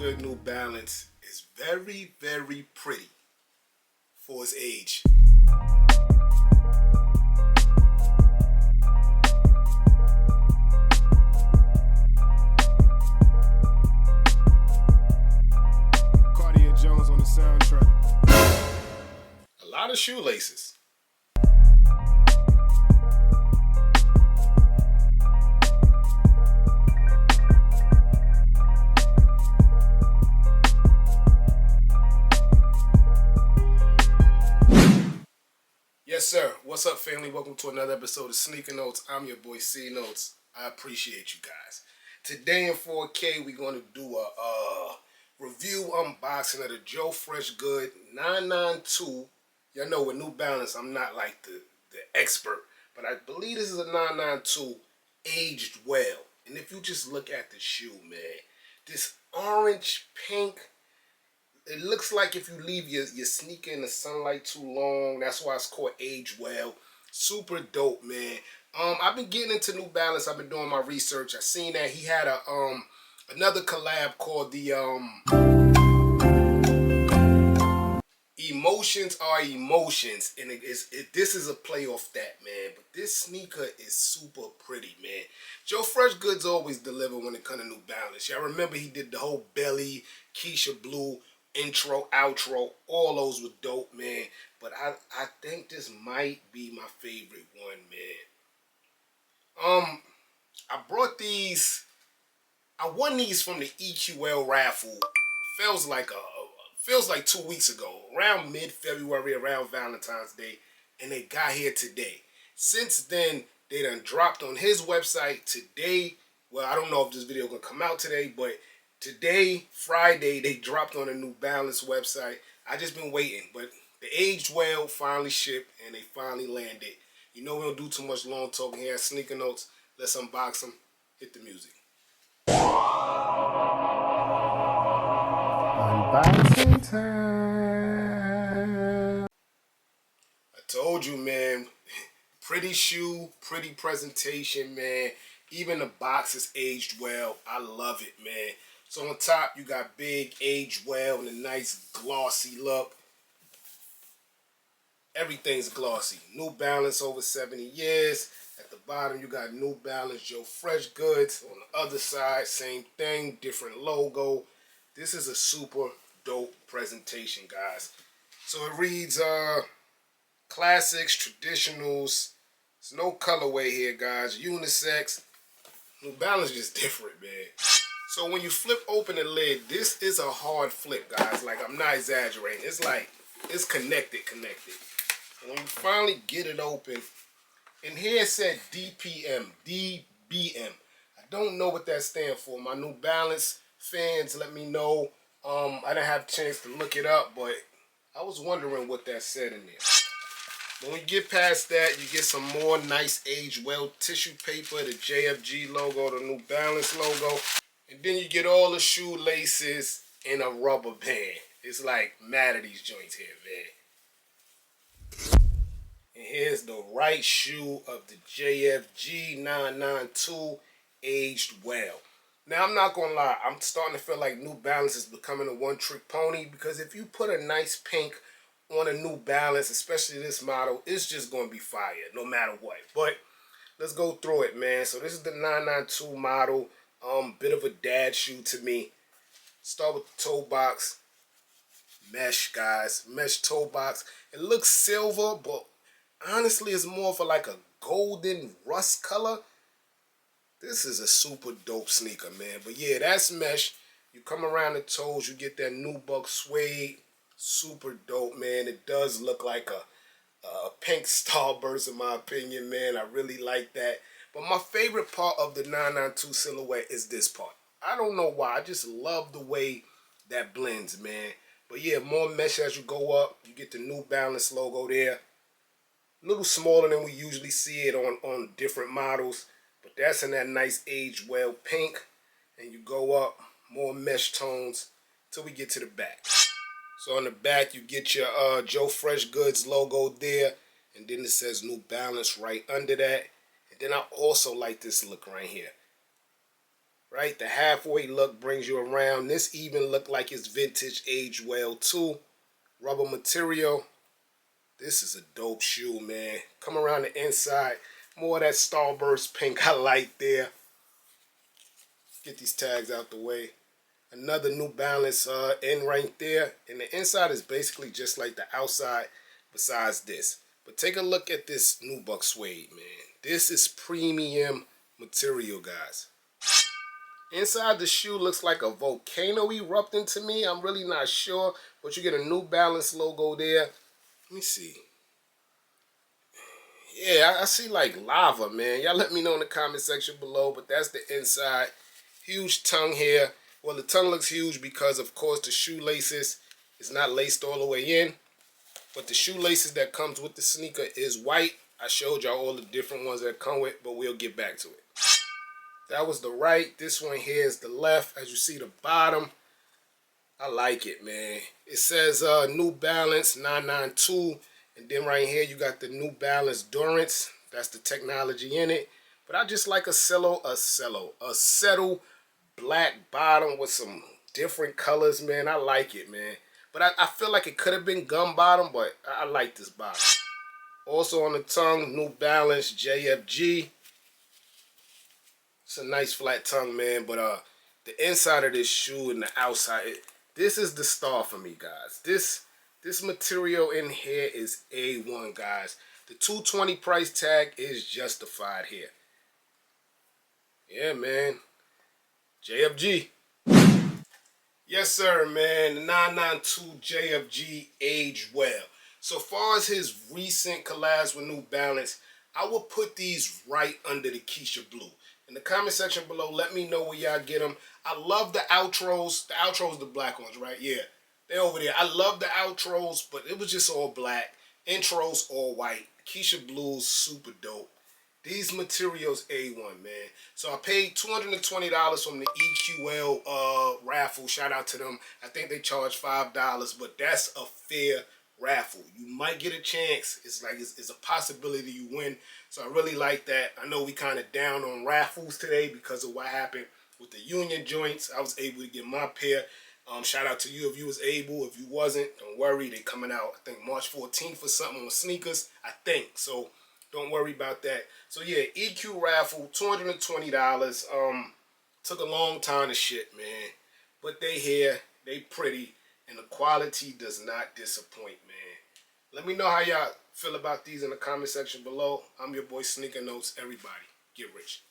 good New Balance is very, very pretty for its age. Jones on the soundtrack. A lot of shoelaces. Yes, sir. What's up, family? Welcome to another episode of Sneaker Notes. I'm your boy C Notes. I appreciate you guys. Today in 4K, we're going to do a review unboxing of the Joe Freshgoods 992. Y'all know with New Balance, I'm not like the expert, but I believe this is a 992 aged well. And if you just look at the shoe, man, this orange pink, it looks like if you leave your sneaker in the sunlight too long, that's why it's called aged well. Super dope, man. I've been getting into New Balance. I've been doing my research. I seen that he had a another collab called the Emotions Are Emotions, and this is a play off that, man. But this sneaker is super pretty, man. Joe Freshgoods always deliver when it comes to New Balance. Y'all remember he did the whole Belly, Keisha Blue intro, outro. All those were dope, man. But I think this might be my favorite one, man. I brought these. I won these from the EQL raffle. Feels like 2 weeks ago, around mid-February, around Valentine's Day, and they got here today. Since then, they done dropped on his website today. Well, I don't know if this video gonna come out today, but today, Friday, they dropped on the New Balance website. I just been waiting, but the aged well finally shipped and they finally landed. You know we don't do too much long talking here at Sneaker Notes. Let's unbox them. Hit the music. Unboxing time. I told you, man. Pretty shoe, pretty presentation, man. Even the box is aged well. I love it, man. So on top, you got big aged well and a nice glossy look. Everything's glossy. New Balance over 70 years. At the bottom, you got New Balance Joe Freshgoods. On the other side, same thing, different logo. This is a super dope presentation, guys. So it reads classics, traditionals. There's no colorway here, guys. Unisex. New Balance is just different, man. So when you flip open the lid, this is a hard flip, guys. Like, I'm not exaggerating. It's like, it's connected. And when you finally get it open, and here it said DBM. I don't know what that stands for. My New Balance fans, let me know. I didn't have a chance to look it up, but I was wondering what that said in there. When we get past that, you get some more nice aged well tissue paper, the JFG logo, the New Balance logo. And then you get all the shoelaces in a rubber band. It's like mad at these joints here, man. And here's the right shoe of the JFG 992 aged well. Now, I'm not going to lie. I'm starting to feel like New Balance is becoming a one-trick pony, because if you put a nice pink on a New Balance, especially this model, it's just going to be fire no matter what. But let's go through it, man. So this is the 992 model. Bit of a dad shoe to me. Start with the toe box. Mesh, guys. Mesh toe box. It looks silver, but honestly, it's more for like a golden rust color. This is a super dope sneaker, man. But yeah, that's mesh. You come around the toes, you get that nubuck suede. Super dope, man. It does look like a pink starburst, in my opinion, man. I really like that. But my favorite part of the 992 silhouette is this part. I don't know why. I just love the way that blends, man. But yeah, more mesh as you go up. You get the New Balance logo there. A little smaller than we usually see it on different models. But that's in that nice aged well pink. And you go up, more mesh tones till we get to the back. So on the back, you get your Joe Freshgoods logo there. And then it says New Balance right under that. And then I also like this look right here. right? The halfway look brings you around. This even look like it's vintage, aged well too. Rubber material. This is a dope shoe, man. Come around the inside. More of that Starburst pink I like there. Get these tags out the way. Another New Balance end right there. And the inside is basically just like the outside besides this. But take a look at this UNBOX suede, man. This is premium material, guys. Inside the shoe looks like a volcano erupting to me. I'm really not sure. But you get a New Balance logo there. Let me see. Yeah, I see like lava, man. Y'all let me know in the comment section below. But that's the inside. Huge tongue here. Well, the tongue looks huge because, of course, the shoelaces is not laced all the way in. But the shoelaces that comes with the sneaker is white. I showed y'all all the different ones that come with, but we'll get back to it. That was the right. This one here is the left. As you see the bottom, I like it, man. It says New Balance 992. And then right here, you got the New Balance Durance. That's the technology in it. But I just like a settle black bottom with some different colors, man. I like it, man. But I feel like it could have been gum bottom, but I like this bottom. Also on the tongue, New Balance JFG. It's a nice flat tongue, man. But the inside of this shoe and the outside, this is the star for me, guys. This material in here is A1, guys. The $220 price tag is justified here. Yeah, man. JFG. Yes, sir, man. The 992 JFG aged well. So far as his recent collabs with New Balance, I will put these right under the Keisha Blue. In the comment section below, let me know where y'all get them. I love the outros. The outros, the black ones, right? Yeah, they're over there. I love the outros, but it was just all black. Intros all white. Keisha Blue's super dope. These materials A1, man. So I paid $220 from the EQL raffle. Shout out to them. I think they charge $5, but that's a fair raffle. You might get a chance. It's like it's a possibility you win. So I really like that. I know we kind of down on raffles today because of what happened with the union joints. I was able to get my pair. Shout out to you if you was able. If you wasn't, don't worry. They coming out, I think, March 14th or something on sneakers. I think. So don't worry about that. So yeah, EQ raffle, $220. Took a long time to ship, man. But they here, they pretty, and the quality does not disappoint, man. Let me know how y'all feel about these in the comment section below. I'm your boy Sneaker Notes. Everybody, get rich.